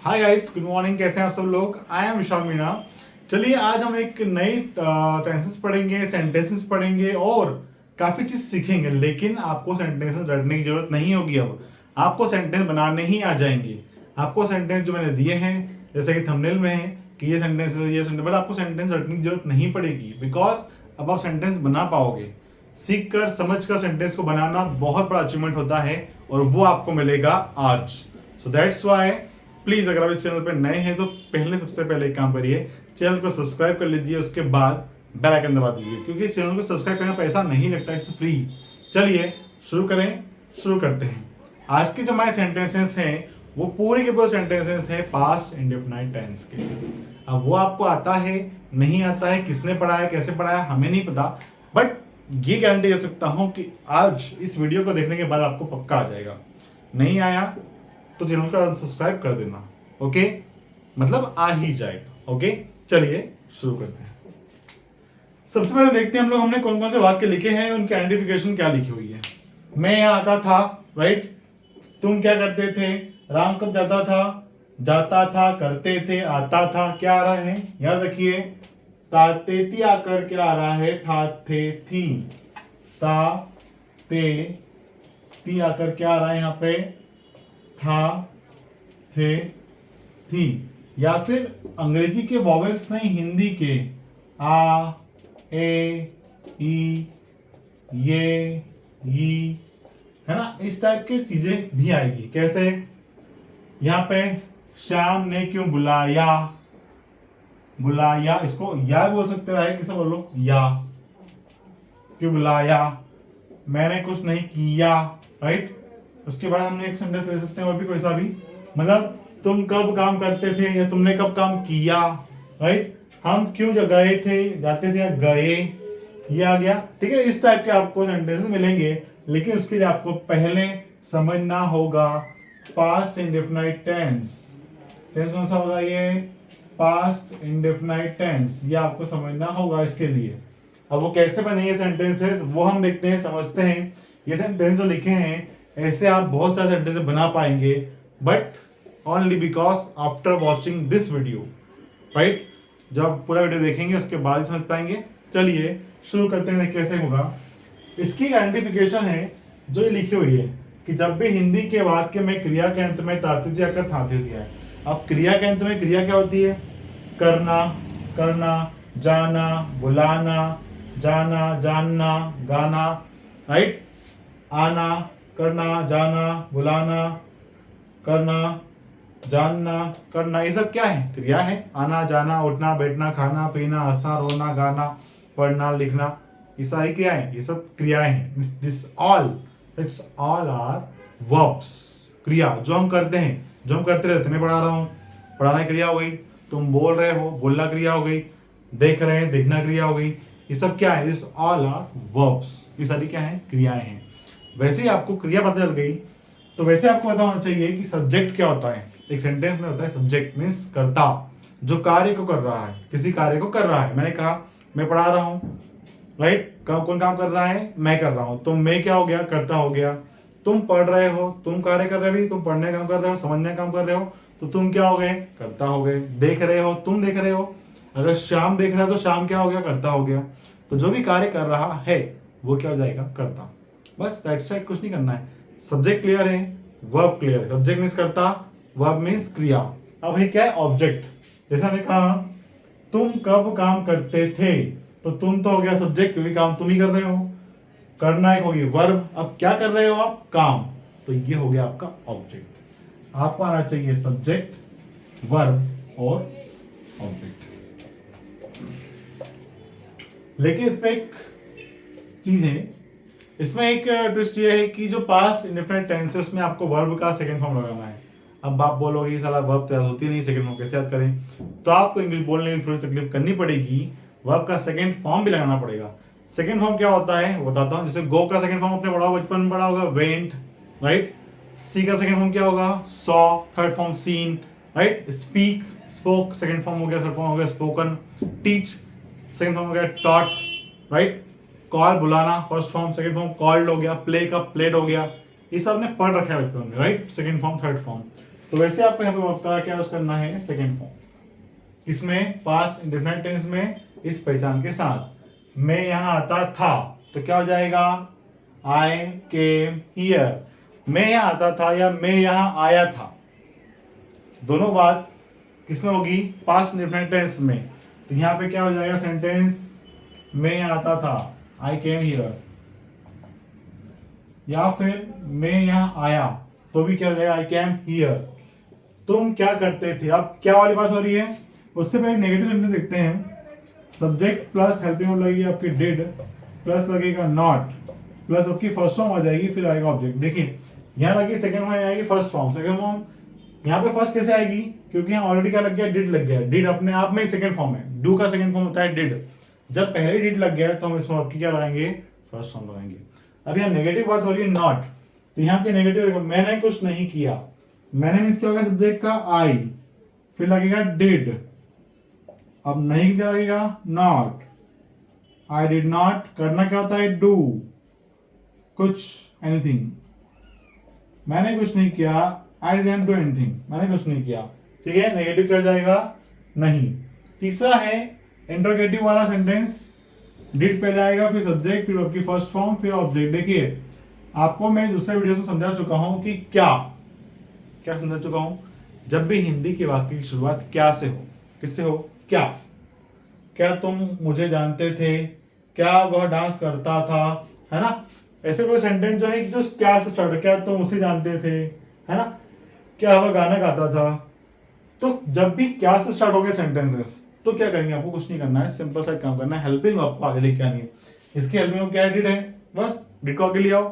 Hi guys, good morning. कैसे हैं आप सब लोग? आई एम विशाल मीणा। चलिए आज हम एक नई टेंसेस पढ़ेंगे, सेंटेंसेस पढ़ेंगे और काफी चीज सीखेंगे। लेकिन आपको सेंटेंसेस रटने की जरूरत नहीं होगी। अब आपको सेंटेंस बनाने ही आ जाएंगे। आपको सेंटेंस जो मैंने दिए हैं, जैसे कि थंबनेल में है कि ये सेंटेंस है, ये सेंटेंस, बट आपको सेंटेंस रटने की जरूरत नहीं पड़ेगी। बिकॉज अब आप सेंटेंस बना पाओगे। सीख कर समझ कर सेंटेंस को बनाना बहुत बड़ा अचीवमेंट होता है और वो आपको मिलेगा आज। सो दैट्स वाई प्लीज, अगर आप इस चैनल पर नए हैं तो पहले सबसे पहले एक काम करिए, चैनल को सब्सक्राइब कर लीजिए। उसके बाद बेल आइकन दबा दीजिए, क्योंकि चैनल को सब्सक्राइब करना पैसा नहीं लगता, इट्स फ्री। चलिए शुरू करते हैं। आज के जो हमारे सेंटेंसेस हैं वो पूरे के पूरे सेंटेंसेस हैं पास्ट इंडेफिनाइट टेंस के। अब वो आपको आता है नहीं आता है, किसने पढ़ाया कैसे पढ़ाया हमें नहीं पता, बट ये गारंटी दे सकता हूं कि आज इस वीडियो को देखने के बाद आपको पक्का आ जाएगा। नहीं आया तो चैनल को अनसब्सक्राइब कर देना, ओके? मतलब आ ही जाएगा, ओके? चलिए शुरू करते हैं। सबसे पहले देखते हैं हम लोग हमने कौन कौन से वाक्य लिखे हैं, उनकी आइडेंटिफिकेशन क्या लिखी हुई है। मैं यहाँ आता था, राइट? तुम क्या करते थे? राम कब जाता था, करते थे, आता था। क्या आ रहा है? याद रखिए, तातेती आकर क्या आ रहा है? था, थे, थी। ता, ते, ती आकर क्या आ रहा है यहाँ पे? था, थे, थी। या फिर अंग्रेजी के वॉवेल्स नहीं, हिंदी के आ, ए, ई, ये, ई, है ना? इस टाइप की चीजें भी आएगी। कैसे? यहाँ पे श्याम ने क्यों बुलाया, इसको या बोल सकते हैं, किसे बोलो? या क्यों बुलाया? मैंने कुछ नहीं किया, राइट? उसके बाद हमने एक सेंटेंस ले सकते हैं और भी कोई सा भी, मतलब तुम कब काम करते थे या तुमने कब काम किया, राइट? हम क्यों गए थे, जाते थे या गए, ये आ गया। ठीक है, इस टाइप के आपको सेंटेंसेस मिलेंगे। लेकिन उसके लिए आपको पहले समझना होगा पास्ट इंडेफिनाइट टेंस। टेंस कौन सा होगा? ये पास्ट इंडेफिनाइट टेंस। ये आपको समझना होगा इसके लिए। अब वो कैसे बनेंगे सेंटेंसेस वो हम देखते हैं, समझते हैं। ये सेंटेंस जो लिखे हैं ऐसे आप बहुत सारे सेंटेंसेस बना पाएंगे, but only because after watching this video, right? जब पूरा वीडियो देखेंगे उसके बाद ही समझ पाएंगे। चलिए शुरू करते हैं, कैसे होगा। इसकी आइडेंटिफिकेशन है जो ये लिखी हुई है कि जब भी हिंदी के वाक्य में क्रिया के अंत में तातिथ्य आकर थाते दिया है। अब क्रिया के अंत में क्रिया क्या होती है? करना, जाना, बुलाना, जाना, जानना, गाना, राइट? आना, करना, जाना, बुलाना, करना, जानना, करना, ये सब क्या है? क्रिया है। आना, जाना, उठना, बैठना, खाना, पीना, हंसना, रोना, गाना, पढ़ना, लिखना, ये सारी क्या है? ये सब क्रियाएं हैं। It's all are verbs. क्रिया जो हम करते हैं, जो हम करते रहते हैं। मैं पढ़ा रहा हूँ, पढ़ाना क्रिया हो गई। तुम बोल रहे हो, बोलना क्रिया हो गई। देख रहे हैं, देखना क्रिया हो गई। ये सब क्या है? This all are verbs. ये सारी क्या है? क्रियाएं हैं। वैसे ही आपको क्रिया पता चल गई तो वैसे आपको पता होना चाहिए कि सब्जेक्ट क्या होता है। एक सेंटेंस में होता है सब्जेक्ट, मीन्स कर्ता, जो कार्य को कर रहा है, किसी कार्य को कर रहा है। मैंने कहा मैं पढ़ा रहा हूँ, राइट? कौन काम कर रहा है? मैं कर रहा हूँ। तो मैं क्या हो गया? कर्ता हो गया। तुम पढ़ रहे हो, तुम कार्य कर रहे हो, तुम पढ़ने का काम कर रहे हो, समझने का काम कर रहे हो, तो तुम क्या हो गए? कर्ता हो गए। देख रहे हो, तुम देख रहे हो, अगर श्याम देख रहा है तो श्याम क्या हो गया? कर्ता हो गया। तो जो भी कार्य कर रहा है वो क्या हो जाएगा? कर्ता। बस दैट्स इट, कुछ नहीं करना है। सब्जेक्ट क्लियर है, वर्ब क्लियर है। सब्जेक्ट मीन्स कर्ता, वर्ब मीन्स क्रिया। अब ये क्या है? ऑब्जेक्ट। जैसा मैंने कहा तुम कब काम करते थे, तो तुम तो हो गया सब्जेक्ट, क्योंकि काम तुम ही कर रहे हो। करना एक होगी वर्ब। अब क्या कर रहे हो आप? काम। तो ये हो गया आपका ऑब्जेक्ट। आपको आना चाहिए सब्जेक्ट, वर्ब और ऑब्जेक्ट। लेकिन इसमें एक चीज है, इसमें एक ट्विस्ट ये है कि जो पास्ट इंडेफिनिट टेंस है उसमें आपको वर्ब का सेकंड फॉर्म लगाना है। अब आप बोलोगे साला वर्ब तो याद होती नहीं, सेकंड फॉर्म कैसे याद करें? तो आपको इंग्लिश बोलने में थोड़ी तकलीफ करनी पड़ेगी। वर्ब का सेकंड फॉर्म भी लगाना पड़ेगा। सेकंड फॉर्म क्या होता है वो बताता हूँ। जैसे गो का सेकंड फॉर्म अपने पढ़ा, बचपन में पढ़ा होगा, वेंट, राइट? सी का सेकंड फॉर्म क्या होगा? Saw. Third form seen, right? Speak, spoke, second form हो गया, थर्ड फॉर्म हो गया स्पोकन। टीच, सेकंड फॉर्म हो गया टॉट, राइट? कॉल, बुलाना, first form. Second form called हो गया। प्ले का प्लेड हो गया। ये सब ने पढ़ रखा है बचपन में, right? Second form, third form. तो वैसे आपको यहाँ पे वर्ब का क्या यूज करना है, सेकेंड फॉर्म। इसमें पास्ट इंडेफिनिट टेंस में इस पहचान के साथ, मैं यहाँ आता था तो क्या हो जाएगा, आई केम हियर। मैं यहाँ आता था या मैं यहाँ आया था, दोनों बात किसमें होगी, पास्ट इंडेफिनिट टेंस में। तो यहाँ पे क्या हो जाएगा सेंटेंस, मैं यहाँ आता था, आई केम हियर, या फिर मैं यहाँ आया तो भी क्या हो जाएगा, आई केम हियर। तुम क्या करते थे, अब क्या वाली बात हो रही है, उससे पहले नेगेटिव सेंटेंस देखते हैं। सब्जेक्ट प्लस हेल्पिंग वर्ब लगेगी आपकी डिड, प्लस लगेगा नॉट, प्लस आपकी फर्स्ट फॉर्म आ जाएगी, फिर आएगा ऑब्जेक्ट। देखिए यहाँ लगी सेकंड फॉर्म, आएगी फर्स्ट फॉर्म। सेकंड फॉर्म यहाँ पे फर्स्ट कैसे आएगी, क्योंकि यहाँ ऑलरेडी क्या लग गया, डिड लग गया। डिड अपने आप में ही सेकंड फॉर्म है, डू का सेकंड फॉर्म होता है डिड। जब पहले डिड लग गया तो हम इसमें आपकी क्या लगाएंगे, फर्स्ट फॉर्म लगाएंगे। अब यहाँ नेगेटिव बात हो रही है नॉट, तो यहाँ पे नेगेटिव मैंने कुछ नहीं किया। मैंने मीन्स क्या होगा, सब्जेक्ट का आई, फिर लगेगा डिड, अब नहीं क्या लगेगा, नॉट। आई डिड नॉट, करना क्या होता है, डू कुछ, एनीथिंग। मैंने कुछ नहीं किया, आई डिडंट डू एनीथिंग, मैंने कुछ नहीं किया। ठीक है, नेगेटिव क्या हो जाएगा, नहीं। तीसरा है इंट्रोगेटिव वाला सेंटेंस, डिड पहले आएगा, फिर सब्जेक्ट, फिर आपकी फर्स्ट फॉर्म, फिर ऑब्जेक्ट। देखिए आपको मैं दूसरे वीडियो में समझा चुका हूं कि क्या समझा चुका हूं, जब भी हिंदी के वाक्य की शुरुआत क्या से हो, किससे हो, क्या तुम मुझे जानते थे, क्या वह डांस करता था, है ना। ऐसे कोई सेंटेंस जो है जो क्या से स्टार्ट, क्या तुम उसे जानते थे, है ना, क्या वह गाना गाता था। तो जब भी क्या से स्टार्ट हो गए सेंटेंसेस, तो क्या करेंगे, आपको कुछ नहीं करना है, सिंपल सा काम करना है, हेल्पिंग आपको आगे लेके आनी है। इसकी हेल्पिंग क्या डिड है, बस डिड को आगे ले आओ।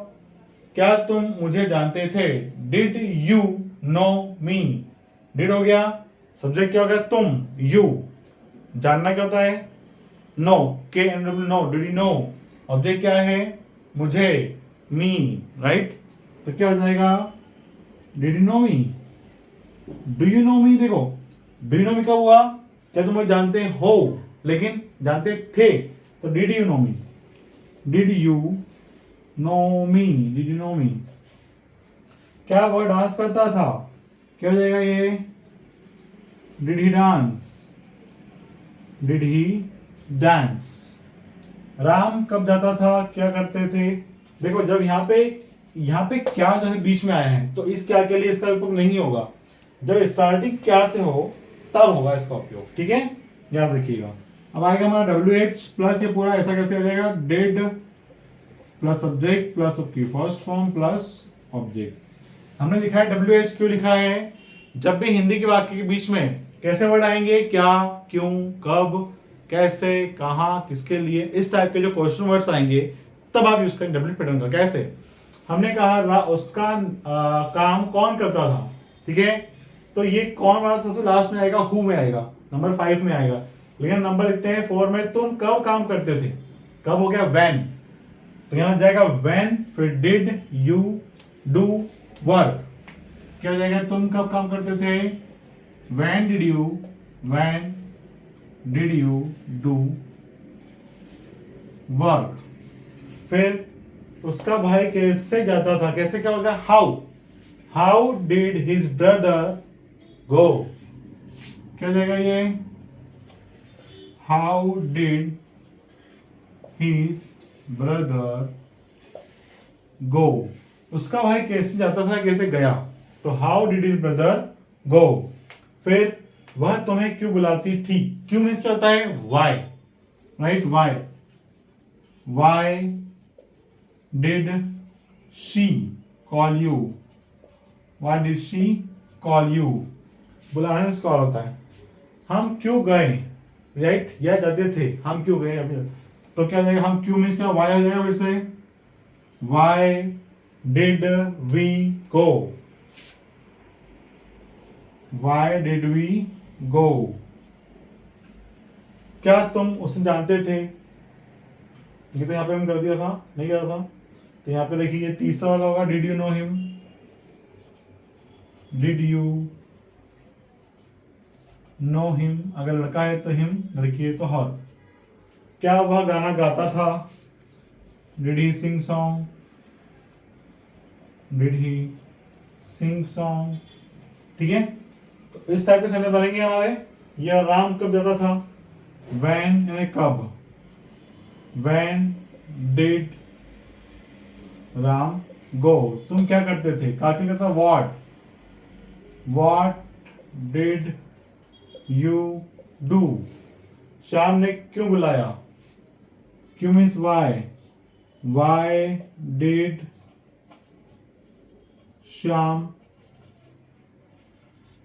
क्या तुम मुझे जानते थे, did you know me, did हो गया, सब्जेक्ट क्या हो गया, तुम, यू, जानना क्या होता है, know, K N W, know, did you know, object क्या है, मुझे, मी, राइट। तो क्या हो जाएगा, did you know me, do you know me. देखो डू यू नो मी कब हुआ, क्या तुम मुझे जानते हो, लेकिन जानते थे, तो did you know me, did you know me, did you know me. क्या वह डांस करता था, क्या हो जाएगा ये, did he dance, did he dance. Ram कब जाता था, क्या करते थे। देखो जब यहाँ पे क्या जो है बीच में आया है, तो इस क्या के लिए इसका उपयोग नहीं होगा, जब स्टार्टिंग क्या से हो तब होगा इसका उपयोग। ठीक है, याद रखिएगा। अब आएगा हमारा WH प्लस, ये पूरा ऐसा कैसे आ जाएगा, डिड प्लस सब्जेक्ट प्लस उसकी फर्स्ट फॉर्म प्लस ऑब्जेक्ट। हमने लिखा है WH क्यों लिखा है, जब भी हिंदी के वाक्य के बीच में कैसे वर्ड आएंगे, क्या, क्यों, कब, कैसे, कहाँ, किसके लिए, इस टाइप के जो क्वेश्चन वर्ड्स आएंगे तब आप यूज करेंगे डब्ल्यू पैटर्न का। कैसे, हमने कहा उसका काम कौन करता था, ठीक है, तो ये कौन वाला सबसे लास्ट में आएगा, हु में आएगा, नंबर 5 में आएगा। लेकिन नंबर लिखते हैं 4 में, तुम कब काम करते थे, कब हो गया व्हेन, तो यहां जाएगा व्हेन, फिर डिड यू डू वर्क। क्या हो जाएगा, तुम कब काम करते थे, when did you do work. फिर उसका भाई कैसे जाता था, कैसे क्या होगा, हाउ डिड हिज ब्रदर गो। क्या हो जाएगा ये, हाउ डिड हिज ब्रदर गो। उसका भाई कैसे जाता था, कैसे गया, तो हाउ डिड हिज ब्रदर गो। फिर वह तुम्हें क्यों बुलाती थी, क्यों मीन्स क्या होता है, why, right, why did she call you, why did she call you, बुलाने में कॉल होता है। हम क्यों गए, राइट, या जाते थे, हम क्यों गए अभी, तो क्या हो जाएगा, हम क्यों मीन्स क्या, वाई हो जाएगा, फिर से why did we go, why did we go. क्या तुम उसे जानते थे, ये तो यहाँ पे हम कर दिया था, नहीं कर था, तो यहाँ पे देखिए ये तीसरा वाला होगा, did you know him, did you know him, अगर लड़का है तो हिम, लड़की है तो हर। क्या वह गाना गाता था, did he sing song, did he sing song. ठीक है, तो इस टाइप के सेंटेंस बनेंगे हमारे। ये राम कब जाता था, व्हेन यानी कब, व्हेन डिड राम गो, तुम क्या करते थे, कार्तिक कहता what did you do, Shyam ने क्यों बुलाया, क्यों means why did Shyam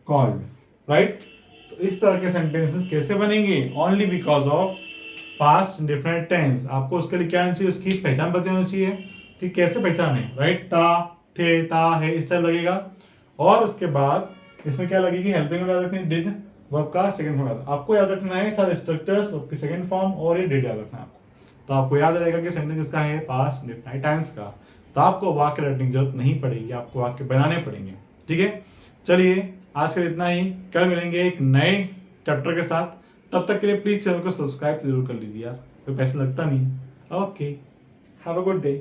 called, right. तो इस तरह के सेंटेंसेस कैसे बनेंगे, only because of past indefinite tense. आपको उसके लिए क्या आना चाहिए, उसकी पहचान पता होनी चाहिए कि कैसे पहचाने, राइट। ता, थे, ता, है, इस टाइप लगेगा। और उसके बाद इसमें क्या लगेगी, हेल्पिंग में याद रखनी, डिड वर्ब का सेकंड फॉर्म आपको याद रखना है, सारे स्ट्रक्चर्स की सेकंड फॉर्म और ये डिड याद रखना है आपको। तो आपको याद रहेगा कि सेंटेंस किसका है, पास्ट इंडेफिनिट टेंस का। तो आपको वाक्य रटने की जरूरत नहीं पड़ेगी, आपको वाक्य बनाने पड़ेंगे, ठीक है। चलिए आज के लिए इतना ही, कल मिलेंगे एक नए चैप्टर के साथ। तब तक के लिए प्लीज चैनल को सब्सक्राइब जरूर कर लीजिए यार, कोई पैसा लगता नहीं। Okay, have a good day.